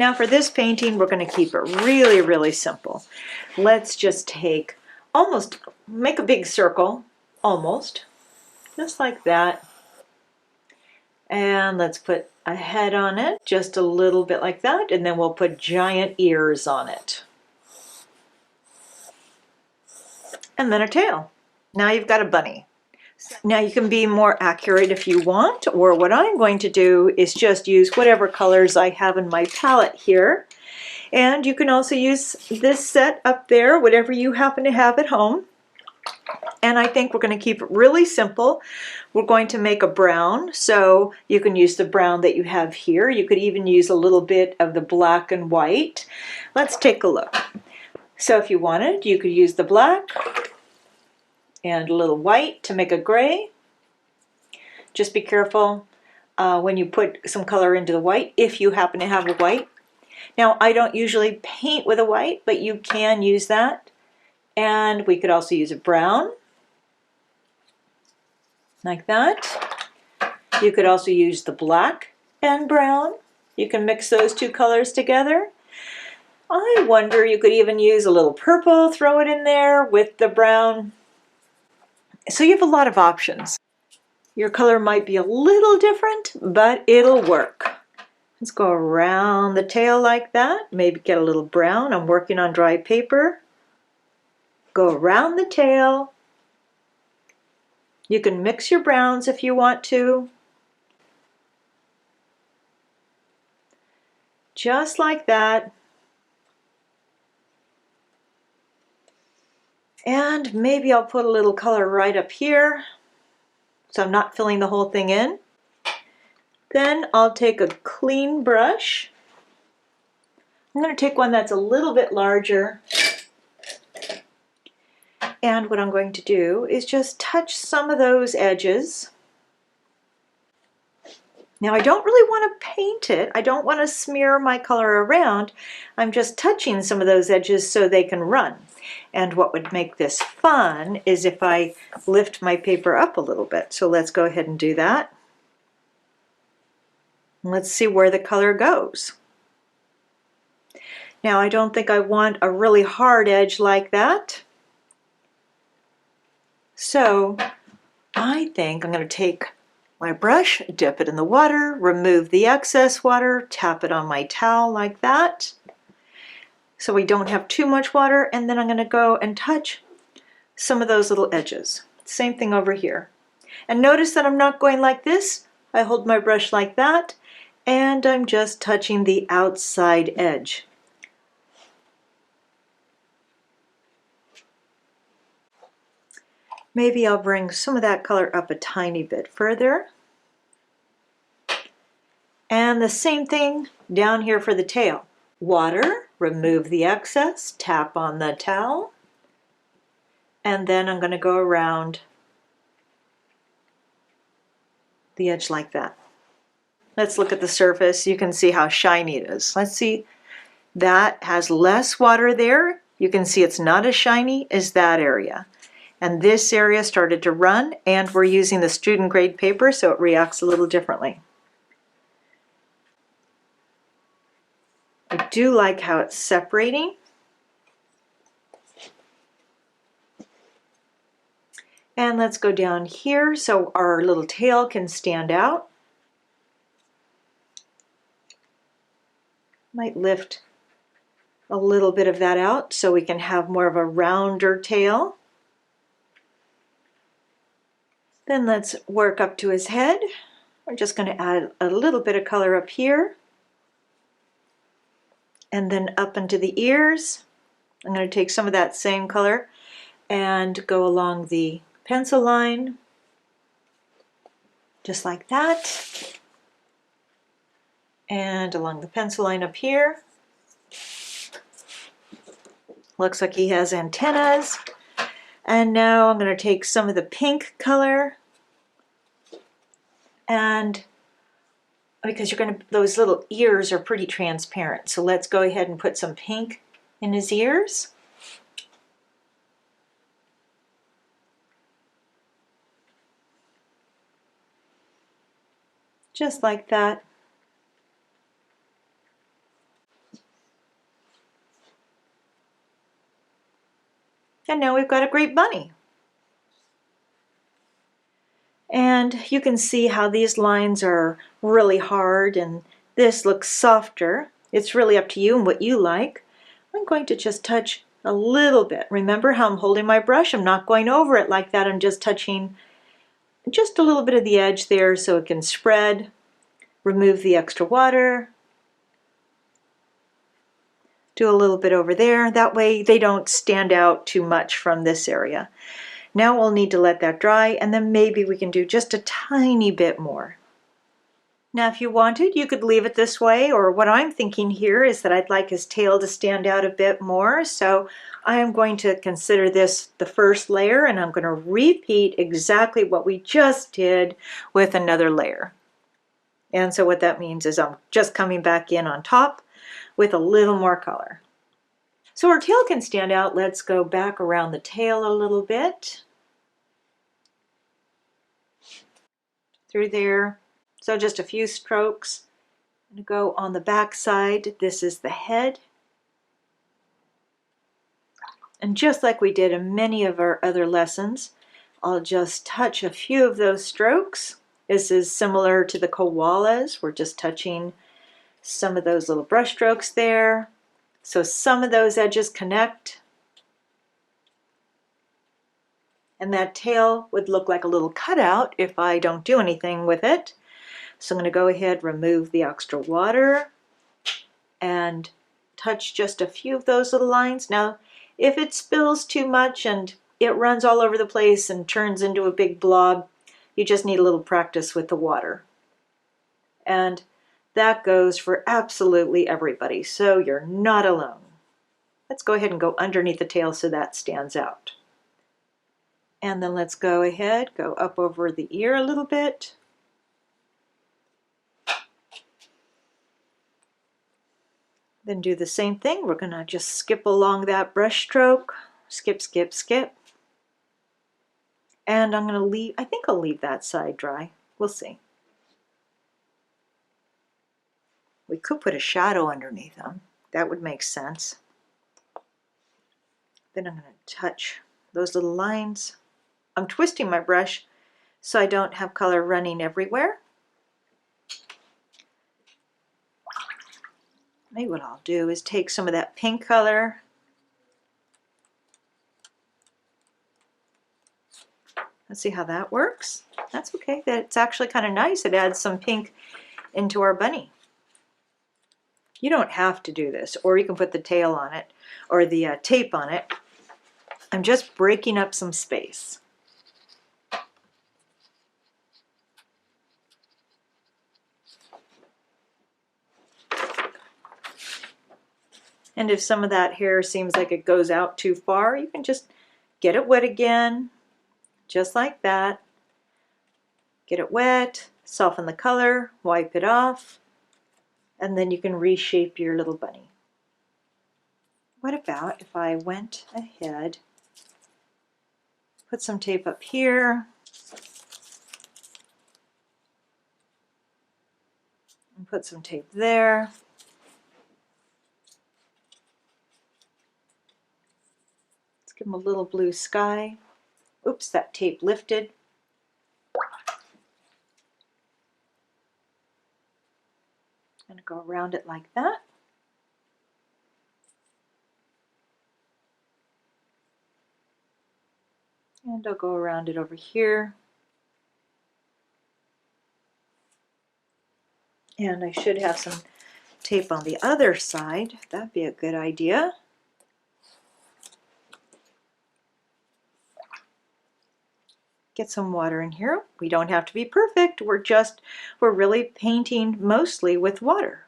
Now for this painting, we're going to keep it really, really simple. Let's just take make a big circle, almost, just like that. And let's put a head on it, just a little bit like that, and then we'll put giant ears on it. And then a tail. Now you've got a bunny. Now you can be more accurate if you want, or what I'm going to do is just use whatever colors I have in my palette here. And you can also use this set up there, whatever you happen to have at home. And I think we're going to keep it really simple. We're going to make a brown, so you can use the brown that you have here. You could even use a little bit of the black and white. Let's take a look. So if you wanted, you could use the black and a little white to make a gray. Just be careful when you put some color into the white, if you happen to have a white. Now, I don't usually paint with a white, but you can use that. And we could also use a brown, like that. You could also use the black and brown. You can mix those two colors together. I wonder, you could even use a little purple, throw it in there with the brown. So you have a lot of options. Your color might be a little different, but it'll work. Let's go around the tail like that. Maybe get a little brown. I'm working on dry paper. Go around the tail. You can mix your browns if you want to. Just like that. And maybe I'll put a little color right up here, so I'm not filling the whole thing in. Then I'll take a clean brush. I'm going to take one that's a little bit larger. And what I'm going to do is just touch some of those edges. Now I don't really want to paint it. I don't want to smear my color around. I'm just touching some of those edges so they can run. And what would make this fun is if I lift my paper up a little bit. So let's go ahead and do that. Let's see where the color goes. Now I don't think I want a really hard edge like that. So I think I'm going to take my brush, dip it in the water, remove the excess water, tap it on my towel like that, so we don't have too much water, and then I'm going to go and touch some of those little edges. Same thing over here. And notice that I'm not going like this. I hold my brush like that, and I'm just touching the outside edge. Maybe I'll bring some of that color up a tiny bit further. And the same thing down here for the tail. Water, remove the excess, tap on the towel, and then I'm going to go around the edge like that. Let's look at the surface. You can see how shiny it is. Let's see, that has less water there. You can see it's not as shiny as that area. And this area started to run, and we're using the student grade paper, so it reacts a little differently. I do like how it's separating. And let's go down here so our little tail can stand out. Might lift a little bit of that out so we can have more of a rounder tail. Then let's work up to his head. We're just going to add a little bit of color up here. And then up into the ears. I'm going to take some of that same color and go along the pencil line, just like that. And along the pencil line up here. Looks like he has antennas. And now I'm going to take some of the pink color, and because those little ears are pretty transparent, so let's go ahead and put some pink in his ears. Just like that. And now we've got a great bunny. And you can see how these lines are really hard and this looks softer. It's really up to you and what you like. I'm going to just touch a little bit. Remember how I'm holding my brush? I'm not going over it like that. I'm just touching just a little bit of the edge there so it can spread. Remove the extra water. Do a little bit over there. That way they don't stand out too much from this area. Now we'll need to let that dry, and then maybe we can do just a tiny bit more. Now if you wanted, you could leave it this way, or what I'm thinking here is that I'd like his tail to stand out a bit more, so I am going to consider this the first layer, and I'm going to repeat exactly what we just did with another layer. And so what that means is I'm just coming back in on top with a little more color. So our tail can stand out. Let's go back around the tail a little bit. Through there. So just a few strokes. I'm going to go on the back side. This is the head. And just like we did in many of our other lessons, I'll just touch a few of those strokes. This is similar to the koalas. We're just touching some of those little brush strokes there. So some of those edges connect. And that tail would look like a little cutout if I don't do anything with it. So I'm going to go ahead, remove the extra water, and touch just a few of those little lines. Now, if it spills too much and it runs all over the place and turns into a big blob, you just need a little practice with the water. And that goes for absolutely everybody, so you're not alone. Let's go ahead and go underneath the tail so that stands out. And then let's go ahead, go up over the ear a little bit. Then do the same thing. We're going to just skip along that brush stroke. Skip, skip, skip. And I'm going to leave, I think I'll leave that side dry. We'll see. We could put a shadow underneath them. That would make sense. Then I'm going to touch those little lines. I'm twisting my brush so I don't have color running everywhere. Maybe what I'll do is take some of that pink color. Let's see how that works. That's okay. That's actually kind of nice. It adds some pink into our bunny. You don't have to do this, or you can put the tail on it, or the tape on it. I'm just breaking up some space. And if some of that hair seems like it goes out too far, you can just get it wet again, just like that. Get it wet, soften the color, wipe it off, and then you can reshape your little bunny. What about if I went ahead, put some tape up here, and put some tape there. Let's give him a little blue sky. Oops, that tape lifted. I'm going to go around it like that. And I'll go around it over here. And I should have some tape on the other side. That'd be a good idea. Get some water in here. We don't have to be perfect. We're really painting mostly with water.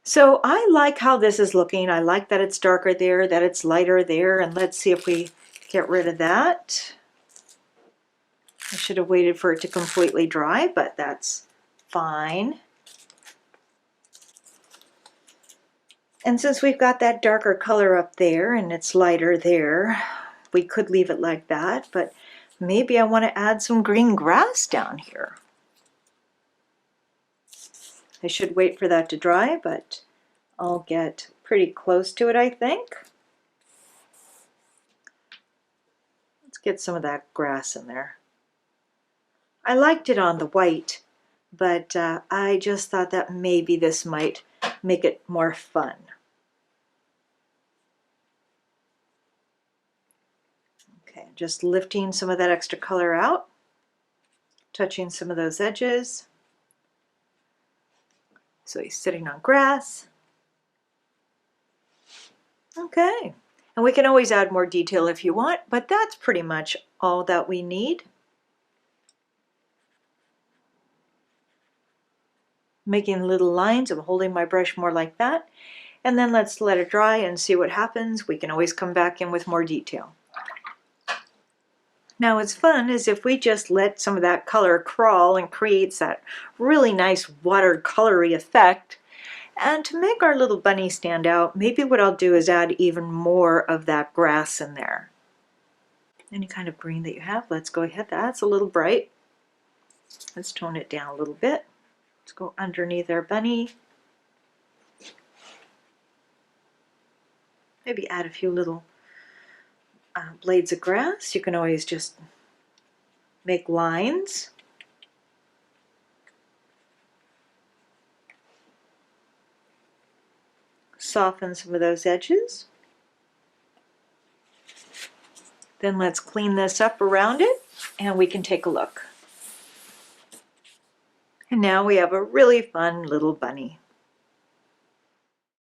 So I like how this is looking. I like that it's darker there, that it's lighter there, and let's see if we get rid of that. I should have waited for it to completely dry, but that's fine. And since we've got that darker color up there and it's lighter there, we could leave it like that, but maybe I want to add some green grass down here. I should wait for that to dry, but I'll get pretty close to it, I think. Let's get some of that grass in there. I liked it on the white, but I just thought that maybe this might make it more fun. Okay, just lifting some of that extra color out, touching some of those edges. So he's sitting on grass. Okay, and we can always add more detail if you want, but that's pretty much all that we need. Making little lines, I'm holding my brush more like that, and then let's let it dry and see what happens. We can always come back in with more detail. Now what's fun is if we just let some of that color crawl and creates that really nice watercolory effect. And to make our little bunny stand out, maybe what I'll do is add even more of that grass in there. Any kind of green that you have, let's go ahead. That's a little bright. Let's tone it down a little bit. Let's go underneath our bunny. Maybe add a few little blades of grass. You can always just make lines. Soften some of those edges. Then let's clean this up around it and we can take a look. And now we have a really fun little bunny.